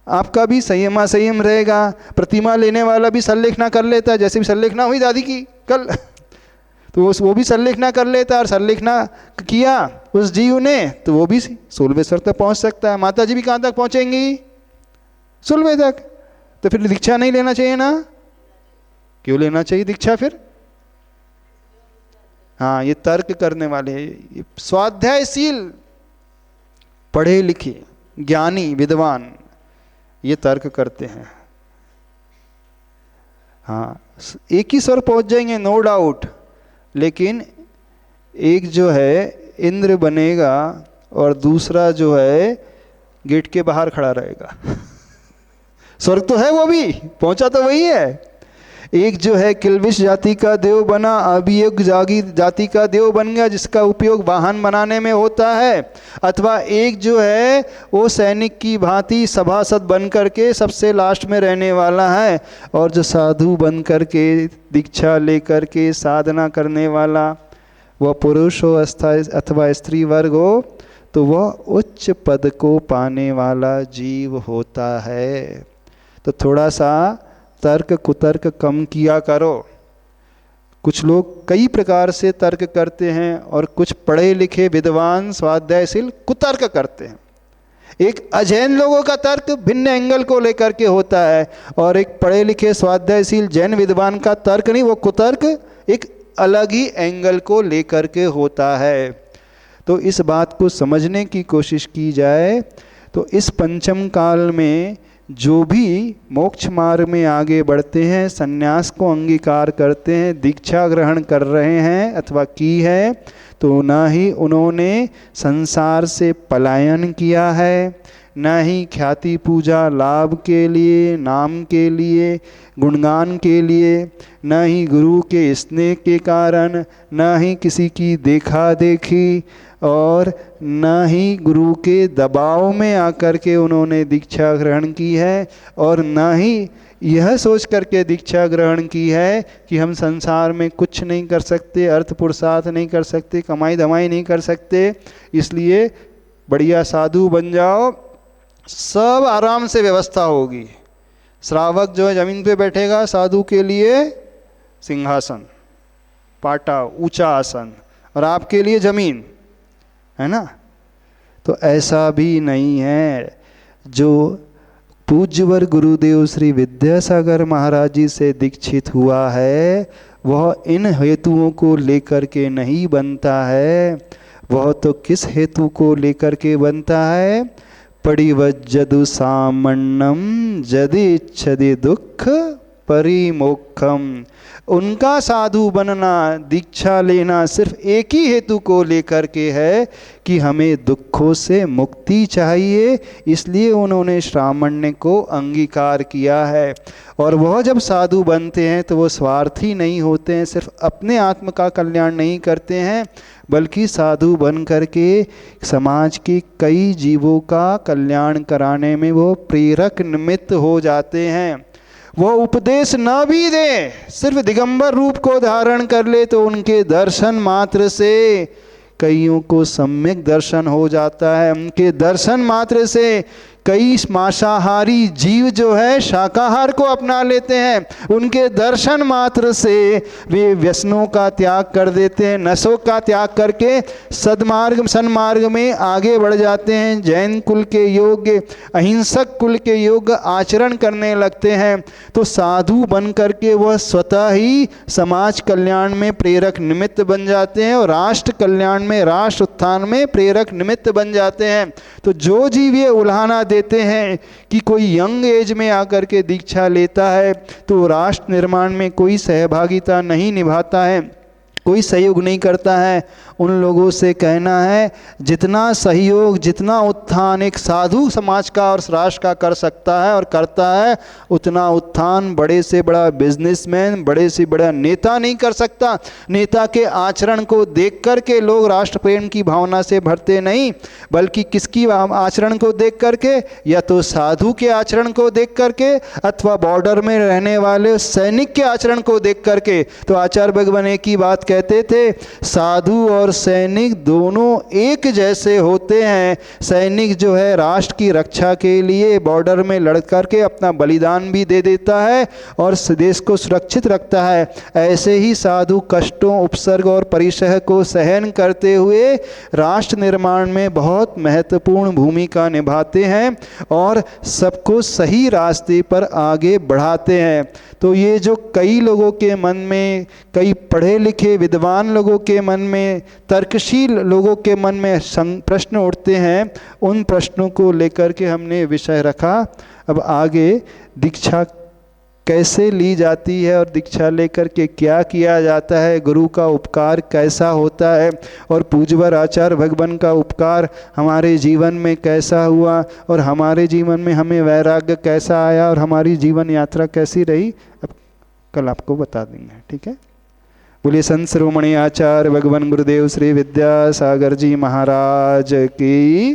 आपका भी संयम रहेगा। प्रतिमा लेने वाला भी संलेखना कर लेता है, जैसे भी संलेखना हुई दादी की कल तो वो भी संलेखना कर लेता है, और संलेखना किया उस जीव ने तो वो भी 16वें स्वर तक पहुंच सकता है। माता जी भी कहाँ तक पहुंचेंगी? 16वें तक। तो फिर दीक्षा नहीं लेना चाहिए ना? क्यों लेना चाहिए दीक्षा फिर? हाँ, ये तर्क करने वाले, ये स्वाध्यायशील, पढ़े लिखे, ज्ञानी, विद्वान, ये तर्क करते हैं। हाँ, एक ही स्वर पहुंच जाएंगे नो डाउट, लेकिन एक जो है इंद्र बनेगा और दूसरा जो है गेट के बाहर खड़ा रहेगा। स्वर्ग तो है, वो भी पहुंचा तो वही है। एक जो है किल्बिश जाति का देव बना, अभियोग जाति का देव बन गया, जिसका उपयोग वाहन बनाने में होता है। अथवा एक जो है वो सैनिक की भांति सभासद बन करके सबसे लास्ट में रहने वाला है, और जो साधु बन करके दीक्षा लेकर के साधना करने वाला, वह पुरुष हो अथवा स्त्री वर्ग हो, तो वह उच्च पद को पाने वाला जीव होता है। तो थोड़ा सा तर्क कुतर्क कम किया करो। कुछ लोग कई प्रकार से तर्क करते हैं, और कुछ पढ़े लिखे विद्वान स्वाध्यायशील कुतर्क करते हैं। एक अजैन लोगों का तर्क भिन्न एंगल को लेकर के होता है, और एक पढ़े लिखे स्वाध्यायशील जैन विद्वान का तर्क नहीं, वो कुतर्क एक अलग ही एंगल को लेकर के होता है। तो इस बात को समझने की कोशिश की जाए तो इस पंचम काल में जो भी मोक्ष मार्ग में आगे बढ़ते हैं, संन्यास को अंगीकार करते हैं, दीक्षा ग्रहण कर रहे हैं अथवा की है, तो ना ही उन्होंने संसार से पलायन किया है, न ही ख्याति पूजा लाभ के लिए, नाम के लिए, गुणगान के लिए, न ही गुरु के स्नेह के कारण, न ही किसी की देखा देखी, और न ही गुरु के दबाव में आकर के उन्होंने दीक्षा ग्रहण की है, और न ही यह सोच करके दीक्षा ग्रहण की है कि हम संसार में कुछ नहीं कर सकते, अर्थ पुरुषार्थ नहीं कर सकते, कमाई धमाई नहीं कर सकते, इसलिए बढ़िया साधु बन जाओ, सब आराम से व्यवस्था होगी। श्रावक जो है जमीन पे बैठेगा, साधु के लिए सिंहासन, पाटा, ऊंचा आसन, और आपके लिए जमीन, है ना? तो ऐसा भी नहीं है। जो पूज्यवर गुरुदेव श्री विद्यासागर महाराज जी से दीक्षित हुआ है, वह इन हेतुओं को लेकर के नहीं बनता है। वह तो किस हेतु को लेकर के बनता है? पड़िवज्जदु सामन्नम जदिच्छदि दुख परिमोक्षम। उनका साधु बनना, दीक्षा लेना सिर्फ एक ही हेतु को लेकर के है कि हमें दुखों से मुक्ति चाहिए, इसलिए उन्होंने श्रामण्य को अंगीकार किया है। और वह जब साधु बनते हैं तो वो स्वार्थी नहीं होते हैं, सिर्फ अपने आत्म का कल्याण नहीं करते हैं, बल्कि साधु बन करके समाज के कई जीवों का कल्याण कराने में वो प्रेरक निमित्त हो जाते हैं। वो उपदेश न भी दे, सिर्फ दिगंबर रूप को धारण कर ले, तो उनके दर्शन मात्र से कईयों को सम्यक दर्शन हो जाता है। उनके दर्शन मात्र से कई मांसाहारी जीव जो है शाकाहार को अपना लेते हैं, उनके दर्शन मात्र से वे व्यसनों का त्याग कर देते हैं, नशों का त्याग करके सन्मार्ग में आगे बढ़ जाते हैं, जैन कुल के योग्य, अहिंसक कुल के योग्य आचरण करने लगते हैं। तो साधु बन करके वह स्वतः ही समाज कल्याण में प्रेरक निमित्त बन जाते हैं और राष्ट्र कल्याण में, राष्ट्र उत्थान में प्रेरक निमित्त बन जाते हैं। तो जो जीव ये उल्हाना देते हैं कि कोई यंग एज में आकर के दीक्षा लेता है तो राष्ट्र निर्माण में कोई सहभागिता नहीं निभाता है, कोई सहयोग नहीं करता है, उन लोगों से कहना है जितना सहयोग, जितना उत्थान एक साधु समाज का और राष्ट्र का कर सकता है और करता है, उतना उत्थान बड़े से बड़ा बिजनेसमैन, बड़े से बड़ा नेता नहीं कर सकता। नेता के आचरण को देख कर के लोग राष्ट्र प्रेम की भावना से भरते नहीं, बल्कि किसकी आचरण को देख करके, या तो साधु के आचरण को देख करके अथवा बॉर्डर में रहने वाले सैनिक के आचरण को देख करके। तो आचार्य भगवान एक ही बात कहते थे, साधु और सैनिक दोनों एक जैसे होते हैं। सैनिक जो है राष्ट्र की रक्षा के लिए बॉर्डर में लड़ करके अपना बलिदान भी दे देता है और देश को सुरक्षित रखता है। ऐसे ही साधु कष्टों, उपसर्ग और परिसह को सहन करते हुए राष्ट्र निर्माण में बहुत महत्वपूर्ण भूमिका निभाते हैं और सबको सही रास्ते पर आगे बढ़ाते हैं। तो ये जो कई लोगों के मन में, कई पढ़े लिखे विद्वान लोगों के मन में, तर्कशील लोगों के मन में प्रश्न उठते हैं, उन प्रश्नों को लेकर के हमने विषय रखा। अब आगे दीक्षा कैसे ली जाती है और दीक्षा लेकर के क्या किया जाता है, गुरु का उपकार कैसा होता है और पूज्यवर आचार्य भगवान का उपकार हमारे जीवन में कैसा हुआ और हमारे जीवन में हमें वैराग्य कैसा आया और हमारी जीवन यात्रा कैसी रही, अब कल आपको बता देंगे। ठीक है। बोलिए संत शिरोमणि आचार्य भगवान गुरुदेव श्री विद्यासागर जी महाराज की।